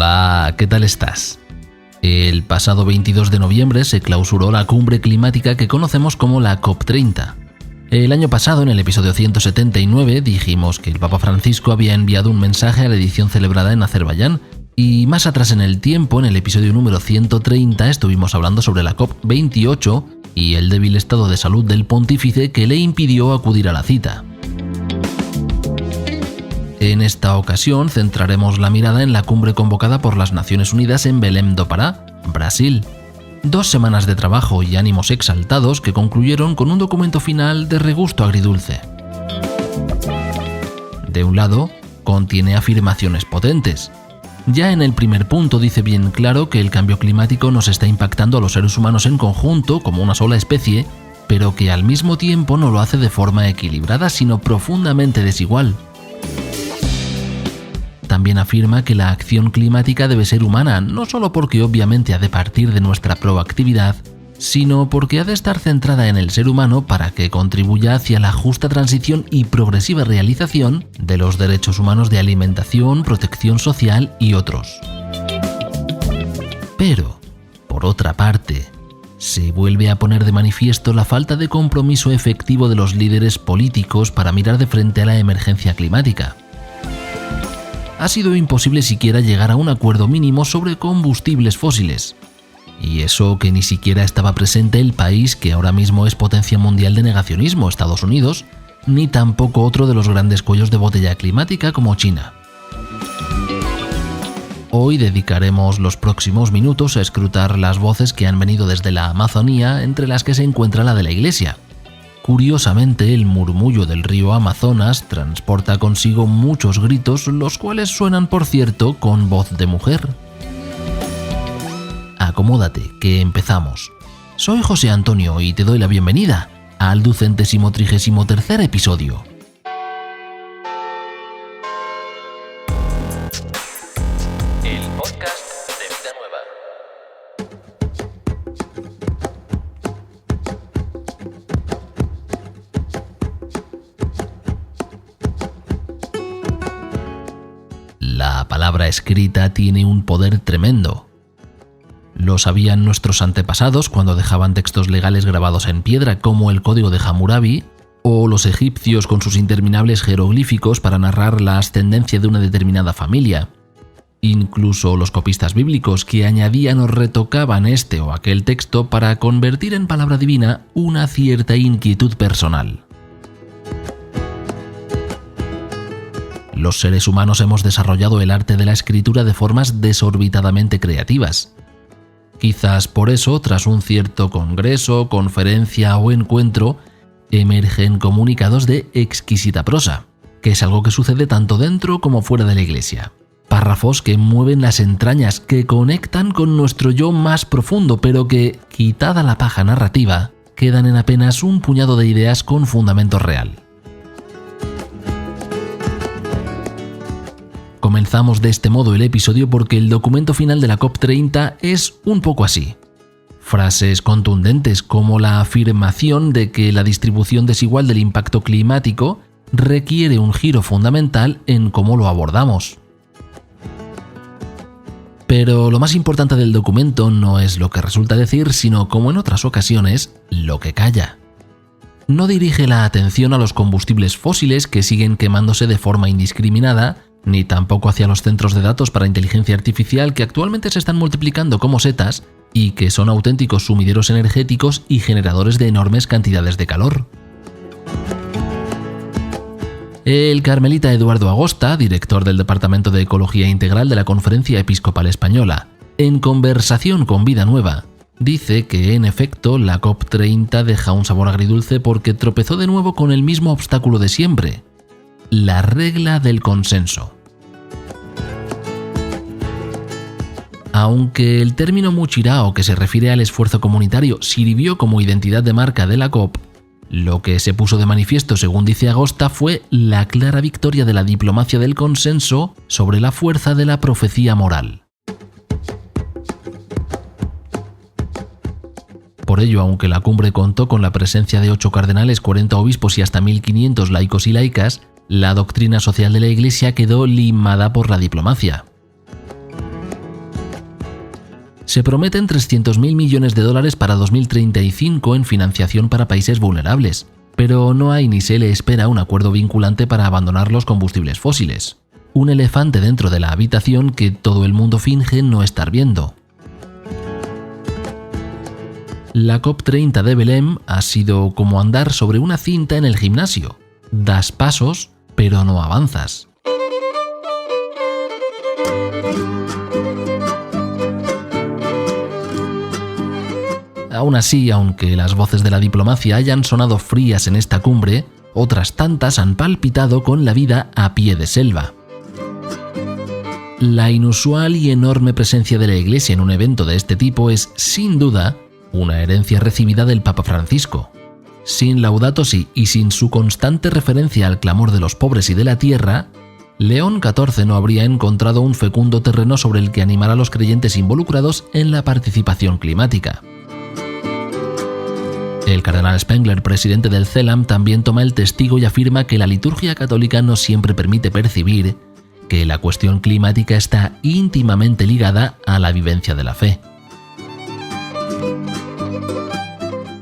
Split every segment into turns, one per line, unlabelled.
Hola, ¿qué tal estás? El pasado 22 de noviembre se clausuró la cumbre climática que conocemos como la COP30. El año pasado, en el episodio 179, dijimos que el Papa Francisco había enviado un mensaje a la edición celebrada en Azerbaiyán, y más atrás en el tiempo, en el episodio número 130, estuvimos hablando sobre la COP28 y el débil estado de salud del pontífice que le impidió acudir a la cita. En esta ocasión centraremos la mirada en la cumbre convocada por las Naciones Unidas en Belém do Pará, Brasil. 2 semanas de trabajo y ánimos exaltados que concluyeron con un documento final de regusto agridulce. De un lado, contiene afirmaciones potentes. Ya en el primer punto dice bien claro que el cambio climático nos está impactando a los seres humanos en conjunto como una sola especie, pero que al mismo tiempo no lo hace de forma equilibrada, sino profundamente desigual. También afirma que la acción climática debe ser humana, no solo porque obviamente ha de partir de nuestra proactividad, sino porque ha de estar centrada en el ser humano para que contribuya hacia la justa transición y progresiva realización de los derechos humanos de alimentación, protección social y otros. Pero, por otra parte, se vuelve a poner de manifiesto la falta de compromiso efectivo de los líderes políticos para mirar de frente a la emergencia climática. Ha sido imposible siquiera llegar a un acuerdo mínimo sobre combustibles fósiles. Y eso que ni siquiera estaba presente el país que ahora mismo es potencia mundial de negacionismo, Estados Unidos, ni tampoco otro de los grandes cuellos de botella climática como China. Hoy dedicaremos los próximos minutos a escrutar las voces que han venido desde la Amazonía, entre las que se encuentra la de la Iglesia. Curiosamente, el murmullo del río Amazonas transporta consigo muchos gritos, los cuales suenan, por cierto, con voz de mujer. Acomódate, que empezamos. Soy José Antonio y te doy la bienvenida al 233º episodio.
El podcast de Vida Nueva.
La palabra escrita tiene un poder tremendo. Lo sabían nuestros antepasados cuando dejaban textos legales grabados en piedra como el Código de Hammurabi, o los egipcios con sus interminables jeroglíficos para narrar la ascendencia de una determinada familia. Incluso los copistas bíblicos que añadían o retocaban este o aquel texto para convertir en palabra divina una cierta inquietud personal. Los seres humanos hemos desarrollado el arte de la escritura de formas desorbitadamente creativas. Quizás por eso, tras un cierto congreso, conferencia o encuentro, emergen comunicados de exquisita prosa, que es algo que sucede tanto dentro como fuera de la Iglesia. Párrafos que mueven las entrañas, que conectan con nuestro yo más profundo, pero que, quitada la paja narrativa, quedan en apenas un puñado de ideas con fundamento real. Comenzamos de este modo el episodio porque el documento final de la COP30 es un poco así. Frases contundentes como la afirmación de que la distribución desigual del impacto climático requiere un giro fundamental en cómo lo abordamos. Pero lo más importante del documento no es lo que resulta decir, sino, como en otras ocasiones, lo que calla. No dirige la atención a los combustibles fósiles que siguen quemándose de forma indiscriminada, ni tampoco hacia los centros de datos para inteligencia artificial que actualmente se están multiplicando como setas y que son auténticos sumideros energéticos y generadores de enormes cantidades de calor. El carmelita Eduardo Agosta, director del Departamento de Ecología Integral de la Conferencia Episcopal Española, en conversación con Vida Nueva, dice que en efecto la COP30 deja un sabor agridulce porque tropezó de nuevo con el mismo obstáculo de siempre: la regla del consenso. Aunque el término Muchirao, que se refiere al esfuerzo comunitario, sirvió como identidad de marca de la COP, lo que se puso de manifiesto, según dice Agosta, fue la clara victoria de la diplomacia del consenso sobre la fuerza de la profecía moral. Por ello, aunque la cumbre contó con la presencia de 8 cardenales, 40 obispos y hasta 1.500 laicos y laicas, la doctrina social de la Iglesia quedó limada por la diplomacia. Se prometen 300.000 millones de dólares para 2035 en financiación para países vulnerables, pero no hay ni se le espera un acuerdo vinculante para abandonar los combustibles fósiles. Un elefante dentro de la habitación que todo el mundo finge no estar viendo. La COP30 de Belém ha sido como andar sobre una cinta en el gimnasio. Das pasos, pero no avanzas. Aún así, aunque las voces de la diplomacia hayan sonado frías en esta cumbre, otras tantas han palpitado con la vida a pie de selva. La inusual y enorme presencia de la Iglesia en un evento de este tipo es, sin duda, una herencia recibida del Papa Francisco. Sin Laudato Si y sin su constante referencia al clamor de los pobres y de la tierra, León XIV no habría encontrado un fecundo terreno sobre el que animar a los creyentes involucrados en la participación climática. El cardenal Spengler, presidente del CELAM, también toma el testigo y afirma que la liturgia católica no siempre permite percibir que la cuestión climática está íntimamente ligada a la vivencia de la fe.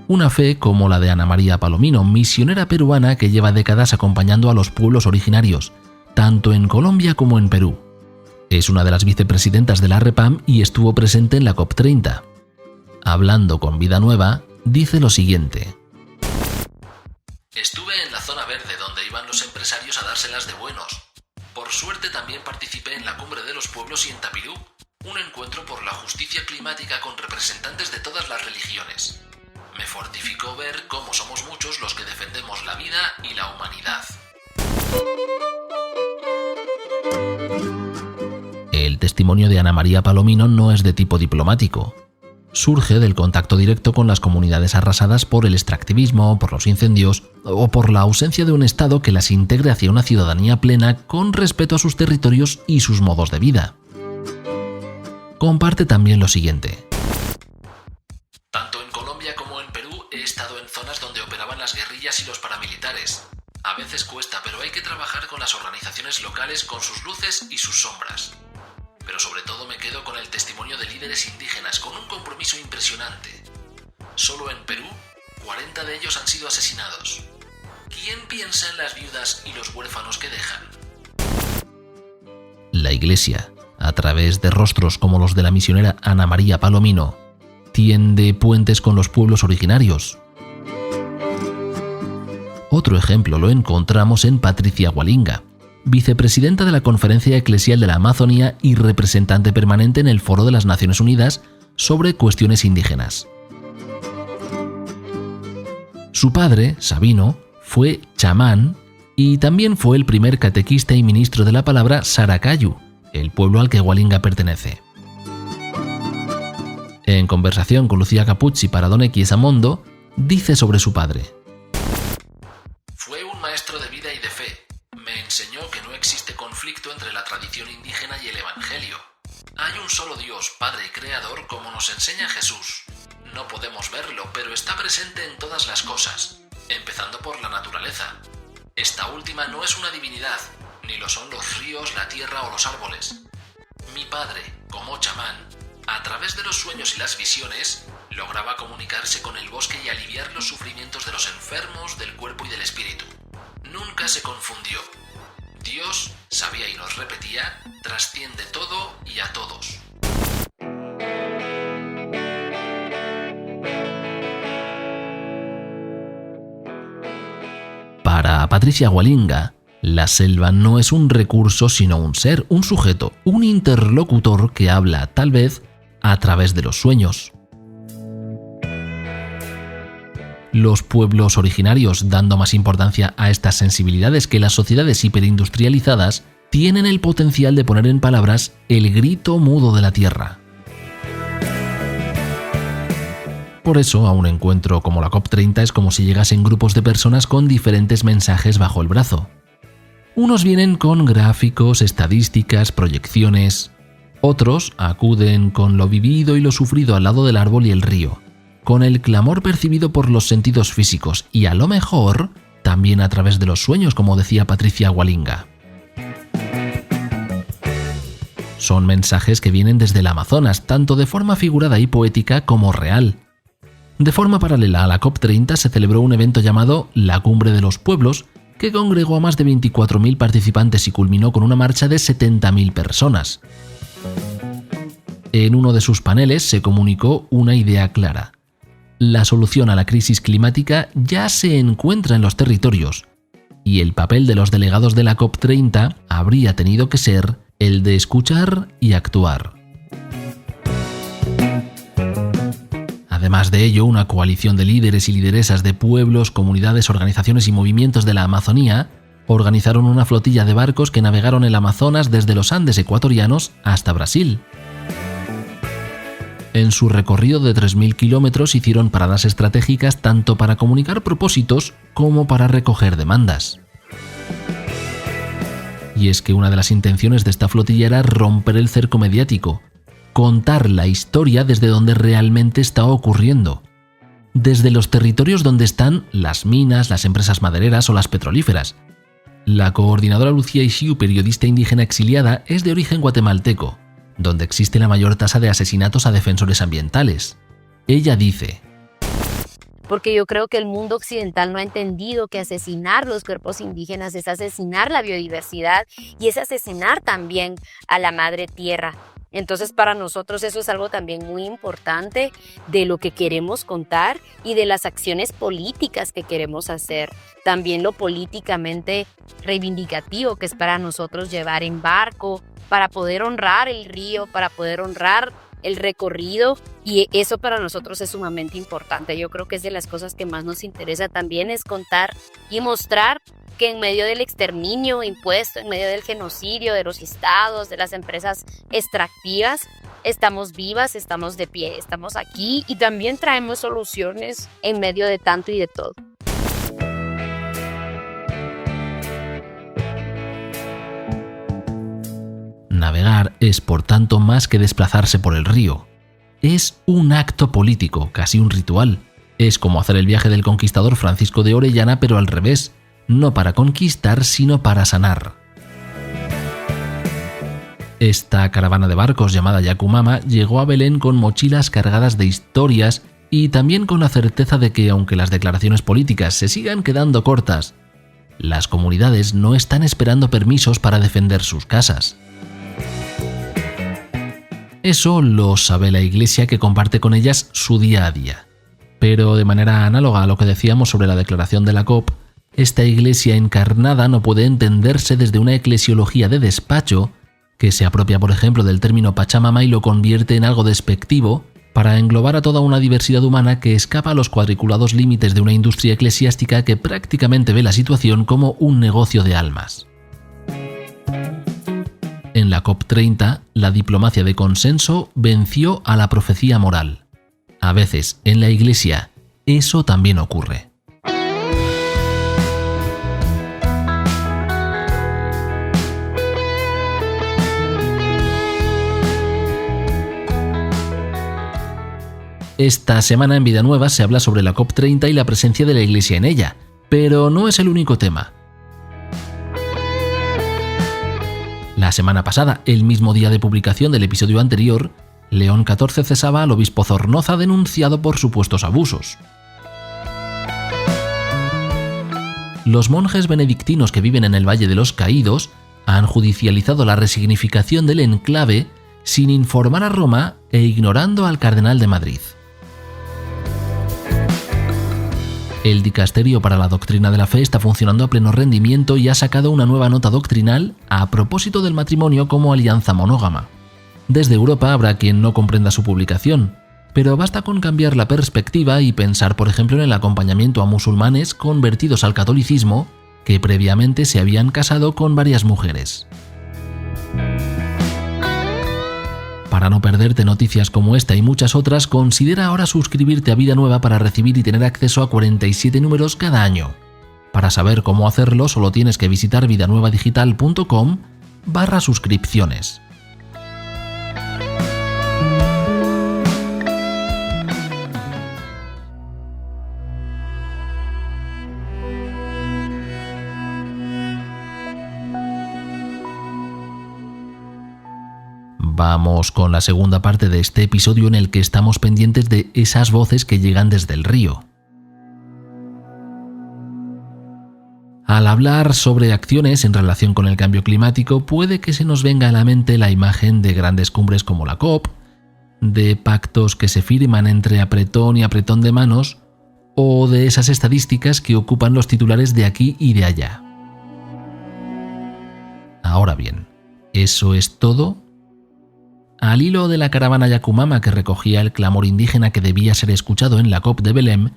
Una fe como la de Ana María Palomino, misionera peruana que lleva décadas acompañando a los pueblos originarios, tanto en Colombia como en Perú. Es una de las vicepresidentas de la REPAM y estuvo presente en la COP30. Hablando con Vida Nueva, dice lo siguiente.
Estuve en la zona verde donde iban los empresarios a dárselas de buenos. Por suerte también participé en la Cumbre de los Pueblos y en Tapirú, un encuentro por la justicia climática con representantes de todas las religiones. Me fortificó ver cómo somos muchos los que defendemos la vida y la humanidad.
El testimonio de Ana María Palomino no es de tipo diplomático. Surge del contacto directo con las comunidades arrasadas por el extractivismo, por los incendios o por la ausencia de un Estado que las integre hacia una ciudadanía plena con respeto a sus territorios y sus modos de vida. Comparte también lo siguiente.
Tanto en Colombia como en Perú he estado en zonas donde operaban las guerrillas y los paramilitares. A veces cuesta, pero hay que trabajar con las organizaciones locales con sus luces y sus sombras. Pero sobre todo me quedo con el testimonio de líderes indígenas con un compromiso impresionante. Solo en Perú, 40 de ellos han sido asesinados. ¿Quién piensa en las viudas y los huérfanos que dejan?
La Iglesia, a través de rostros como los de la misionera Ana María Palomino, tiende puentes con los pueblos originarios. Otro ejemplo lo encontramos en Patricia Hualinga, vicepresidenta de la Conferencia Eclesial de la Amazonía y representante permanente en el Foro de las Naciones Unidas sobre cuestiones indígenas. Su padre, Sabino, fue chamán y también fue el primer catequista y ministro de la palabra Saracayu, el pueblo al que Hualinga pertenece. En conversación con Lucía Capuzzi para Don X Amondo, dice sobre su padre.
Fue un maestro de vida y de fe. Me enseñó que no existe conflicto entre la tradición indígena y el Evangelio. Hay un solo Dios, Padre y Creador, como nos enseña Jesús. No podemos verlo, pero está presente en todas las cosas, empezando por la naturaleza. Esta última no es una divinidad, ni lo son los ríos, la tierra o los árboles. Mi padre, como chamán, a través de los sueños y las visiones, lograba comunicarse con el bosque y aliviar los sufrimientos de los enfermos, del cuerpo y del espíritu. Nunca se confundió. Dios, sabía y nos repetía, trasciende todo y a todos.
Para Patricia Hualinga, la selva no es un recurso sino un ser, un sujeto, un interlocutor que habla, tal vez, a través de los sueños. Los pueblos originarios, dando más importancia a estas sensibilidades que las sociedades hiperindustrializadas, tienen el potencial de poner en palabras el grito mudo de la tierra. Por eso, a un encuentro como la COP30 es como si llegasen grupos de personas con diferentes mensajes bajo el brazo. Unos vienen con gráficos, estadísticas, proyecciones. Otros acuden con lo vivido y lo sufrido al lado del árbol y el río, con el clamor percibido por los sentidos físicos y, a lo mejor, también a través de los sueños, como decía Patricia Hualinga. Son mensajes que vienen desde el Amazonas, tanto de forma figurada y poética como real. De forma paralela a la COP30 se celebró un evento llamado La Cumbre de los Pueblos, que congregó a más de 24.000 participantes y culminó con una marcha de 70.000 personas. En uno de sus paneles se comunicó una idea clara. La solución a la crisis climática ya se encuentra en los territorios, y el papel de los delegados de la COP30 habría tenido que ser el de escuchar y actuar. Además de ello, una coalición de líderes y lideresas de pueblos, comunidades, organizaciones y movimientos de la Amazonía organizaron una flotilla de barcos que navegaron el Amazonas desde los Andes ecuatorianos hasta Brasil. En su recorrido de 3.000 kilómetros hicieron paradas estratégicas tanto para comunicar propósitos como para recoger demandas. Y es que una de las intenciones de esta flotilla era romper el cerco mediático, contar la historia desde donde realmente está ocurriendo, desde los territorios donde están las minas, las empresas madereras o las petrolíferas. La coordinadora Lucía Ishiu, periodista indígena exiliada, es de origen guatemalteco, donde existe la mayor tasa de asesinatos a defensores ambientales. Ella dice:
porque yo creo que el mundo occidental no ha entendido que asesinar los cuerpos indígenas es asesinar la biodiversidad y es asesinar también a la madre tierra. Entonces, para nosotros eso es algo también muy importante de lo que queremos contar y de las acciones políticas que queremos hacer. También lo políticamente reivindicativo que es para nosotros llevar en barco, para poder honrar el río, para poder honrar el recorrido, y eso para nosotros es sumamente importante. Yo creo que es de las cosas que más nos interesa también, es contar y mostrar que en medio del exterminio impuesto, en medio del genocidio de los estados, de las empresas extractivas, estamos vivas, estamos de pie, estamos aquí y también traemos soluciones en medio de tanto y de todo.
Navegar es, por tanto, más que desplazarse por el río. Es un acto político, casi un ritual. Es como hacer el viaje del conquistador Francisco de Orellana, pero al revés. No para conquistar, sino para sanar. Esta caravana de barcos llamada Yakumama llegó a Belén con mochilas cargadas de historias y también con la certeza de que, aunque las declaraciones políticas se sigan quedando cortas, las comunidades no están esperando permisos para defender sus casas. Eso lo sabe la Iglesia, que comparte con ellas su día a día. Pero de manera análoga a lo que decíamos sobre la declaración de la COP, esta Iglesia encarnada no puede entenderse desde una eclesiología de despacho que se apropia, por ejemplo, del término Pachamama y lo convierte en algo despectivo para englobar a toda una diversidad humana que escapa a los cuadriculados límites de una industria eclesiástica que prácticamente ve la situación como un negocio de almas. En la COP30, la diplomacia de consenso venció a la profecía moral. A veces, en la Iglesia, eso también ocurre. Esta semana en Vida Nueva se habla sobre la COP30 y la presencia de la Iglesia en ella, pero no es el único tema. La semana pasada, el mismo día de publicación del episodio anterior, León XIV cesaba al obispo Zornoza denunciado por supuestos abusos. Los monjes benedictinos que viven en el Valle de los Caídos han judicializado la resignificación del enclave sin informar a Roma e ignorando al cardenal de Madrid. El Dicasterio para la Doctrina de la Fe está funcionando a pleno rendimiento y ha sacado una nueva nota doctrinal a propósito del matrimonio como alianza monógama. Desde Europa habrá quien no comprenda su publicación, pero basta con cambiar la perspectiva y pensar, por ejemplo, en el acompañamiento a musulmanes convertidos al catolicismo que previamente se habían casado con varias mujeres. Para no perderte noticias como esta y muchas otras, considera ahora suscribirte a Vida Nueva para recibir y tener acceso a 47 números cada año. Para saber cómo hacerlo, solo tienes que visitar vidanuevadigital.com/suscripciones. Vamos con la segunda parte de este episodio en el que estamos pendientes de esas voces que llegan desde el río. Al hablar sobre acciones en relación con el cambio climático, puede que se nos venga a la mente la imagen de grandes cumbres como la COP, de pactos que se firman entre apretón y apretón de manos, o de esas estadísticas que ocupan los titulares de aquí y de allá. Ahora bien, ¿eso es todo? Al hilo de la caravana Yakumama que recogía el clamor indígena que debía ser escuchado en la COP de Belém,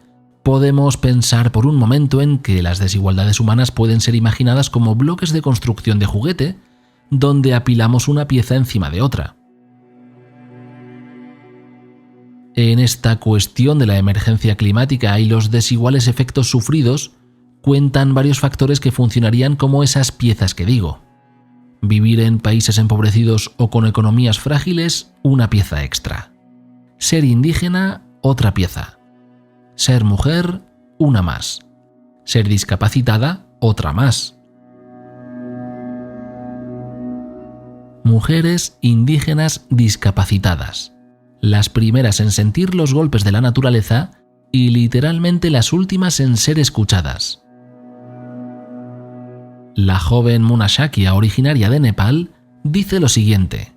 podemos pensar por un momento en que las desigualdades humanas pueden ser imaginadas como bloques de construcción de juguete, donde apilamos una pieza encima de otra. En esta cuestión de la emergencia climática y los desiguales efectos sufridos, cuentan varios factores que funcionarían como esas piezas que digo. Vivir en países empobrecidos o con economías frágiles, una pieza extra. Ser indígena, otra pieza. Ser mujer, una más. Ser discapacitada, otra más. Mujeres indígenas discapacitadas. Las primeras en sentir los golpes de la naturaleza y literalmente las últimas en ser escuchadas. La joven Muna Shakia, originaria de Nepal, dice lo siguiente.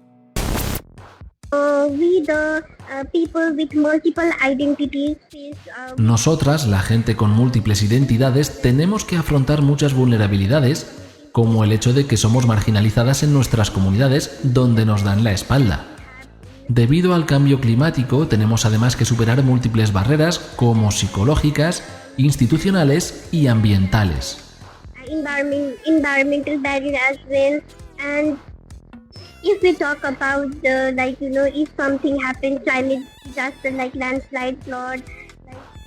Nosotras, la gente con múltiples identidades, tenemos que afrontar muchas vulnerabilidades, como el hecho de que somos marginalizadas en nuestras comunidades donde nos dan la espalda. Debido al cambio climático, tenemos además que superar múltiples barreras como psicológicas, institucionales y ambientales.
Environmental barrier as well, and if we talk about if something happens, climate disaster like landslide, flood.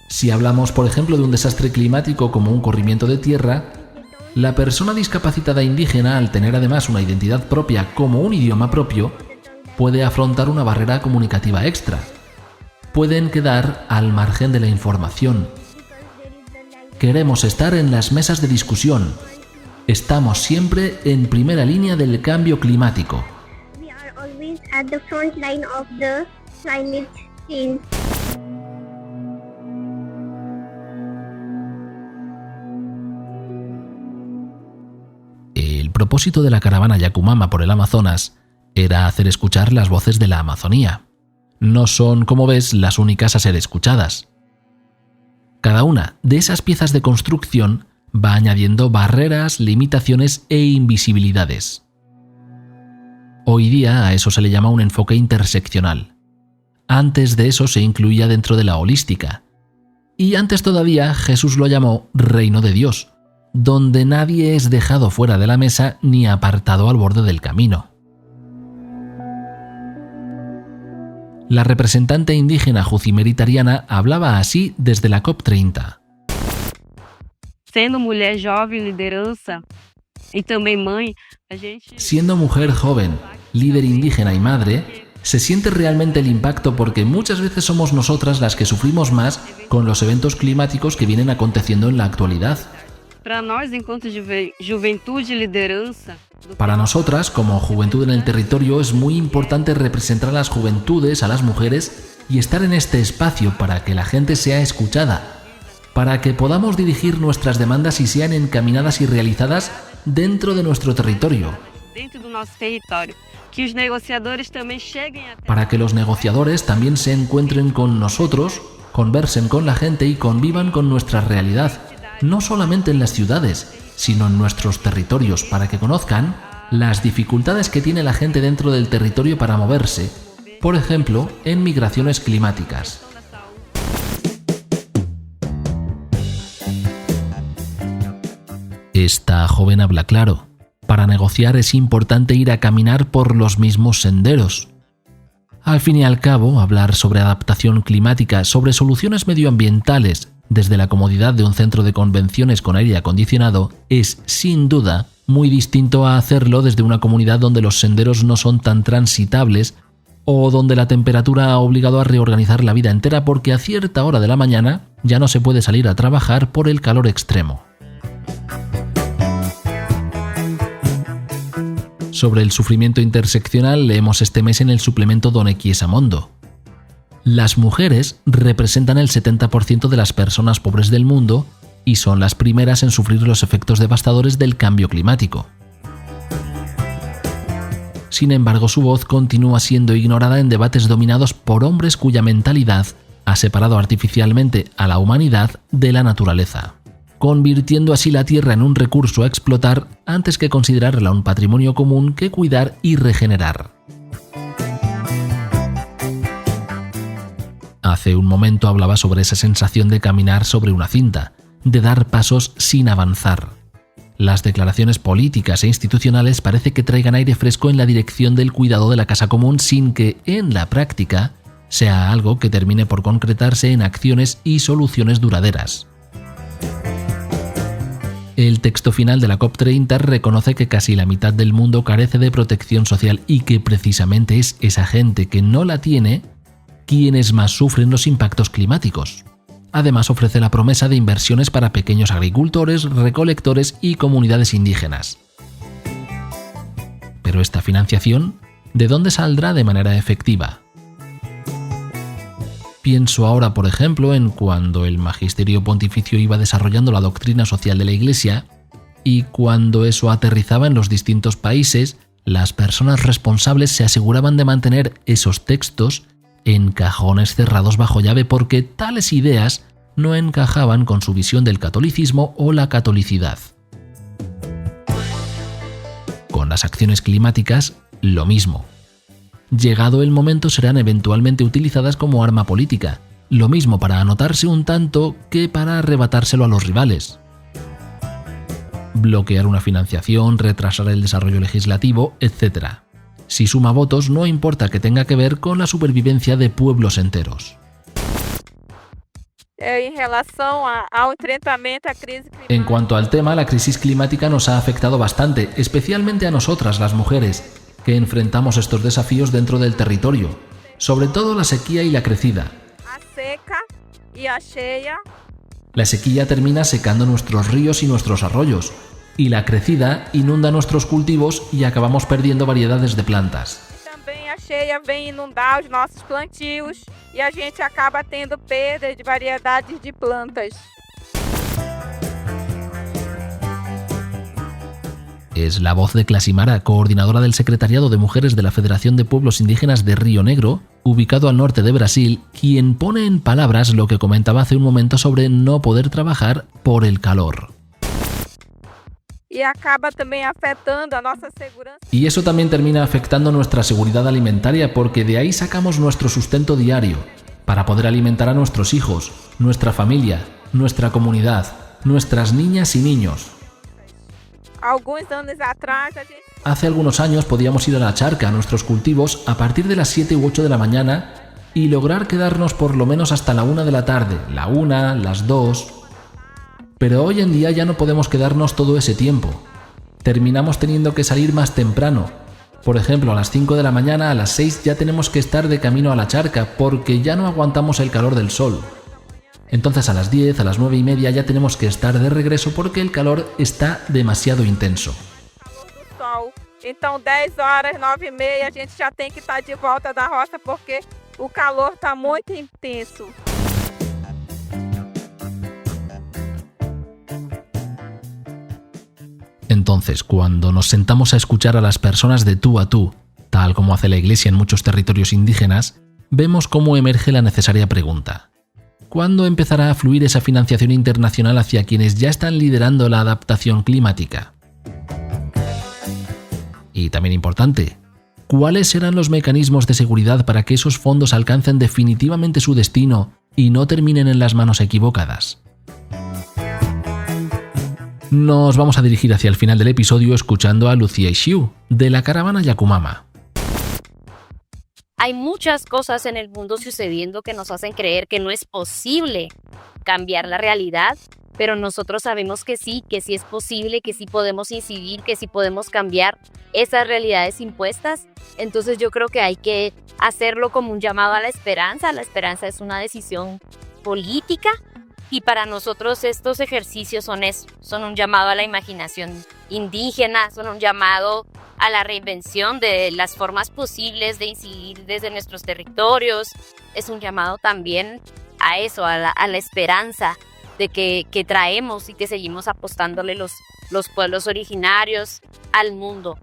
Si hablamos, por ejemplo, de un desastre climático como un corrimiento de tierra, la persona discapacitada indígena, al tener además una identidad propia como un idioma propio, puede afrontar una barrera comunicativa extra. Pueden quedar al margen de la información. Queremos estar en las mesas de discusión. Estamos siempre en primera línea del cambio climático.
We are always at the front line of the climate change.
El propósito de la caravana Yakumama por el Amazonas era hacer escuchar las voces de la Amazonía. No son, como ves, las únicas a ser escuchadas. Cada una de esas piezas de construcción va añadiendo barreras, limitaciones e invisibilidades. Hoy día a eso se le llama un enfoque interseccional. Antes de eso se incluía dentro de la holística. Y antes todavía Jesús lo llamó Reino de Dios, donde nadie es dejado fuera de la mesa ni apartado al borde del camino. La representante indígena jucimeritariana hablaba así desde la COP30.
Sendo mulher jovem, liderança e também mãe, a gente...
Siendo mujer joven, líder indígena y madre, se siente realmente el impacto porque muchas veces somos nosotras las que sufrimos más con los eventos climáticos que vienen aconteciendo en la actualidad.
Para nós, enquanto juventude e liderança...
Para nosotras, como juventud en el territorio, es muy importante representar a las juventudes, a las mujeres, y estar en este espacio para que la gente sea escuchada, para que podamos dirigir nuestras demandas y sean encaminadas y realizadas dentro de nuestro territorio.
Dentro do nosso território, que os negociadores também cheguem até...
Para que los negociadores también se encuentren con nosotros, conversen con la gente y convivan con nuestra realidad, no solamente en las ciudades, sino en nuestros territorios, para que conozcan las dificultades que tiene la gente dentro del territorio para moverse, por ejemplo, en migraciones climáticas. Esta joven habla claro. Para negociar es importante ir a caminar por los mismos senderos. Al fin y al cabo, hablar sobre adaptación climática, sobre soluciones medioambientales, desde la comodidad de un centro de convenciones con aire acondicionado, es, sin duda, muy distinto a hacerlo desde una comunidad donde los senderos no son tan transitables o donde la temperatura ha obligado a reorganizar la vida entera porque a cierta hora de la mañana ya no se puede salir a trabajar por el calor Sobre el sufrimiento interseccional leemos este mes en el suplemento Done Chiesa Mondo. Las mujeres representan el 70% de las personas pobres del mundo y son las primeras en sufrir los efectos devastadores del cambio climático. Sin embargo, su voz continúa siendo ignorada en debates dominados por hombres cuya mentalidad ha separado artificialmente a la humanidad de la naturaleza, convirtiendo así la Tierra en un recurso a explotar antes que considerarla un patrimonio común que cuidar y regenerar. Hace un momento hablaba sobre esa sensación de caminar sobre una cinta, de dar pasos sin avanzar. Las declaraciones políticas e institucionales parece que traigan aire fresco en la dirección del cuidado de la casa común sin que, en la práctica, sea algo que termine por concretarse en acciones y soluciones duraderas. El texto final de la COP30 reconoce que casi la mitad del mundo carece de protección social y que precisamente es esa gente que no la tiene quienes más sufren los impactos climáticos. Además, ofrece la promesa de inversiones para pequeños agricultores, recolectores y comunidades indígenas. Pero esta financiación, ¿de dónde saldrá de manera efectiva? Pienso ahora, por ejemplo, en cuando el magisterio pontificio iba desarrollando la doctrina social de la Iglesia y cuando eso aterrizaba en los distintos países, las personas responsables se aseguraban de mantener esos textos en cajones cerrados bajo llave porque tales ideas no encajaban con su visión del catolicismo o la catolicidad. Con las acciones climáticas, lo mismo. Llegado el momento serán eventualmente utilizadas como arma política, lo mismo para anotarse un tanto que para arrebatárselo a los rivales. Bloquear una financiación, retrasar el desarrollo legislativo, etc. Si suma votos, no importa que tenga que ver con la supervivencia de pueblos enteros. En cuanto al tema, la crisis climática nos ha afectado bastante, especialmente a nosotras, las mujeres, que enfrentamos estos desafíos dentro del territorio, sobre todo la sequía y la crecida. La sequía termina secando nuestros ríos y nuestros arroyos, y la crecida inunda nuestros cultivos y acabamos perdiendo variedades de plantas.
Também a cheia vem inundar os nossos plantios e a gente acaba tendo perda de variedades de plantas.
Es la voz de Clasimara, coordinadora del Secretariado de Mujeres de la Federación de Pueblos Indígenas de Río Negro, ubicado al norte de Brasil, quien pone en palabras lo que comentaba hace un momento sobre no poder trabajar por el calor. Y eso también termina afectando nuestra seguridad alimentaria porque de ahí sacamos nuestro sustento diario, para poder alimentar a nuestros hijos, nuestra familia, nuestra comunidad, nuestras niñas y niños. Hace algunos años podíamos ir a la charca, a nuestros cultivos, a partir de las 7 u 8 de la mañana y lograr quedarnos por lo menos hasta la 1 de la tarde, la 1, las 2... Pero hoy en día ya no podemos quedarnos todo ese tiempo. Terminamos teniendo que salir más temprano. Por ejemplo, a las 5 de la mañana, a las 6 ya tenemos que estar de camino a la charca porque ya no aguantamos el calor del sol. Entonces a las 10, a las 9:30 ya tenemos que estar de regreso porque el calor está demasiado intenso.
Então 10 horas, 9:30 a gente já tem que estar de volta da roça porque o calor está muito intenso.
Entonces, cuando nos sentamos a escuchar a las personas de tú a tú, tal como hace la Iglesia en muchos territorios indígenas, vemos cómo emerge la necesaria pregunta. ¿Cuándo empezará a fluir esa financiación internacional hacia quienes ya están liderando la adaptación climática? Y también importante, ¿cuáles serán los mecanismos de seguridad para que esos fondos alcancen definitivamente su destino y no terminen en las manos equivocadas? Nos vamos a dirigir hacia el final del episodio escuchando a Lucía Xiu, de la caravana Yakumama.
Hay muchas cosas en el mundo sucediendo que nos hacen creer que no es posible cambiar la realidad, pero nosotros sabemos que sí es posible, que sí podemos incidir, que sí podemos cambiar esas realidades impuestas. Entonces yo creo que hay que hacerlo como un llamado a la esperanza. La esperanza es una decisión política. Y para nosotros estos ejercicios son eso, son un llamado a la imaginación indígena, son un llamado a la reinvención de las formas posibles de incidir desde nuestros territorios. Es un llamado también a eso, a la esperanza de que traemos y que seguimos apostándole los pueblos originarios al mundo.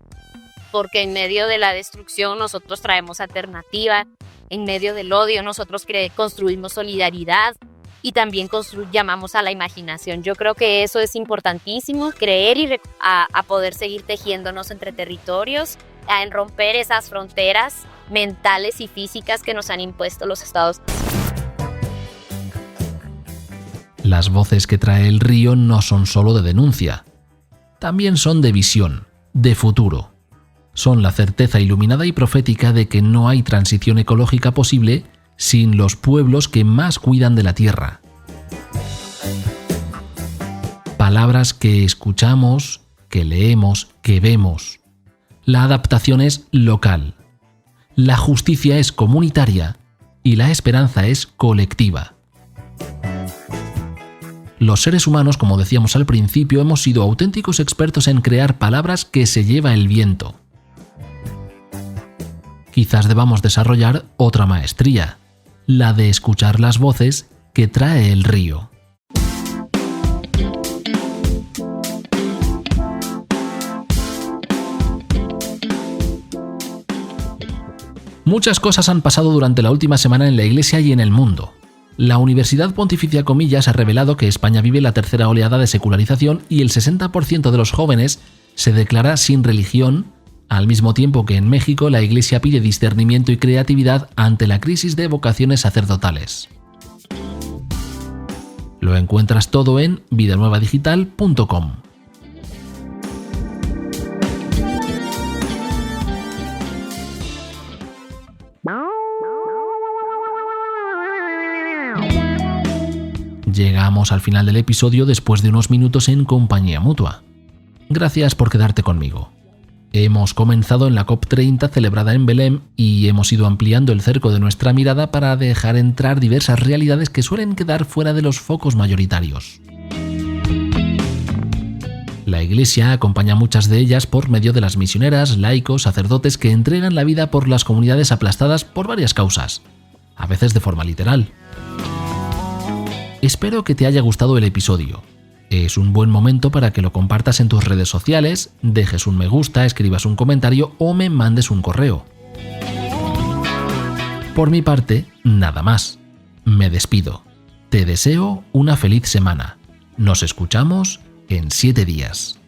Porque en medio de la destrucción nosotros traemos alternativa, en medio del odio nosotros construimos solidaridad y también llamamos a la imaginación. Yo creo que eso es importantísimo, creer y a poder seguir tejiéndonos entre territorios, a romper esas fronteras mentales y físicas que nos han impuesto los Estados Unidos.
Las voces que trae el río no son solo de denuncia, también son de visión, de futuro. Son la certeza iluminada y profética de que no hay transición ecológica posible sin los pueblos que más cuidan de la tierra. Palabras que escuchamos, que leemos, que vemos. La adaptación es local. La justicia es comunitaria y la esperanza es colectiva. Los seres humanos, como decíamos al principio, hemos sido auténticos expertos en crear palabras que se lleva el viento. Quizás debamos desarrollar otra maestría, la de escuchar las voces que trae el río. Muchas cosas han pasado durante la última semana en la Iglesia y en el mundo. La Universidad Pontificia Comillas ha revelado que España vive la tercera oleada de secularización y el 60% de los jóvenes se declara sin religión, al mismo tiempo que en México la Iglesia pide discernimiento y creatividad ante la crisis de vocaciones sacerdotales. Lo encuentras todo en vidanuevadigital.com. Llegamos al final del episodio después de unos minutos en compañía mutua. Gracias por quedarte conmigo. Hemos comenzado en la COP30 celebrada en Belém y hemos ido ampliando el cerco de nuestra mirada para dejar entrar diversas realidades que suelen quedar fuera de los focos mayoritarios. La Iglesia acompaña muchas de ellas por medio de las misioneras, laicos, sacerdotes que entregan la vida por las comunidades aplastadas por varias causas, a veces de forma literal. Espero que te haya gustado el episodio. Es un buen momento para que lo compartas en tus redes sociales, dejes un me gusta, escribas un comentario o me mandes un correo. Por mi parte, nada más. Me despido. Te deseo una feliz semana. Nos escuchamos en 7 días.